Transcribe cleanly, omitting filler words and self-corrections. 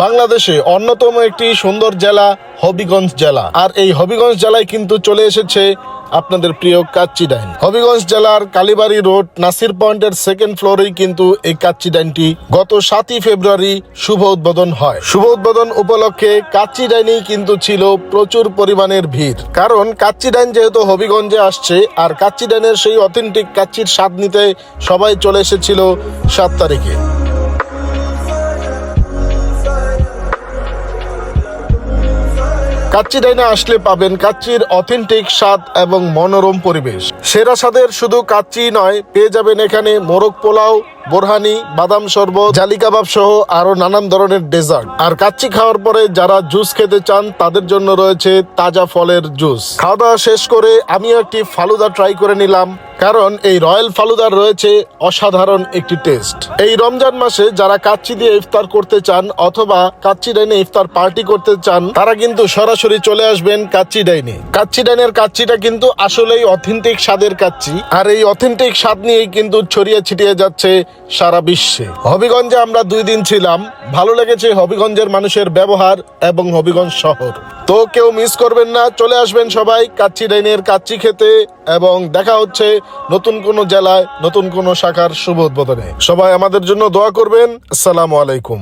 বাংলাদেশে অন্যতম একটি সুন্দর জেলা হবিগঞ্জ জেলা। আর এই হবিগঞ্জ জেলায় কিন্তু চলে এসেছে আপনাদের প্রিয় কাচ্চি ডাইন। হবিগঞ্জ জেলার কালীবাড়ি রোড নাসির পয়েন্টের সেকেন্ড ফ্লোরেই কিন্তু এই কাচ্চি ডাইনটি গত 7ই ফেব্রুয়ারি শুভ উদ্বোধন হয়। শুভ উদ্বোধন উপলক্ষে কাচ্চি ডাইনেই কিন্তু ছিল প্রচুর পরিমাণের ভিড়, কারণ কাচ্চি ডাইন যেহেতু হবিগঞ্জে আসছে আর কাচ্চি ডাইনের সেই অথেন্টিক কাচ্চির স্বাদ নিতে সবাই চলে এসেছিল 7 তারিখে। কাচ্চি ডাইনে আসলে পাবেন কাচ্চির অথেন্টিক স্বাদ এবং মনোরম পরিবেশ। সেরা স্বাদের শুধু কাচ্চি নয়, পেয়ে যাবেন এখানে মোরগ পোলাও, বোরহানি, বাদাম শরবত, জালি কাবাব সহ আরো নানান ধরনের ডেজার্ট। আর কাচ্চি খাওয়ার পরে যারা জুস খেতে চান তাদের জন্য রয়েছে তাজা ফলের জুস। খাওয়া দাওয়া শেষ করে আমিও একটি ফালুদা ট্রাই করে নিলাম, কারণ এই রয়্যাল ফালুদার রয়েছে অসাধারণ একটি টেস্ট। এই রমজান মাসে যারা কাচ্চি দিয়ে ইফতার করতে চান অথবা কাচ্চি ডাইনে ইফতার পার্টি করতে চান, তারা কিন্তু সরাসরি চলে আসবেন কাচ্চি ডাইনে। কাচ্চি ডাইনের কাচ্চিটা কিন্তু আসলেই অথেন্টিক স্বাদের কাচ্চি, আর এই অথেন্টিক স্বাদ নিয়েই কিন্তু ছড়িয়ে ছিটিয়ে যাচ্ছে সারা বিশ্বে। হবিগঞ্জে আমরা 2 দিন ছিলাম, ভালো লেগেছে হবিগঞ্জের মানুষের ব্যবহার এবং হবিগঞ্জ শহর। তো কেউ মিস করবেন না, চলে আসবেন সবাই কাচ্চি ডাইনের কাচ্চি খেতে। এবং দেখা হচ্ছে নতুন কোনো জেলায় নতুন কোনো শাখার শুভ উদ্বোধনে। সবাই আমাদের জন্য দোয়া করবেন। আসসালামু আলাইকুম।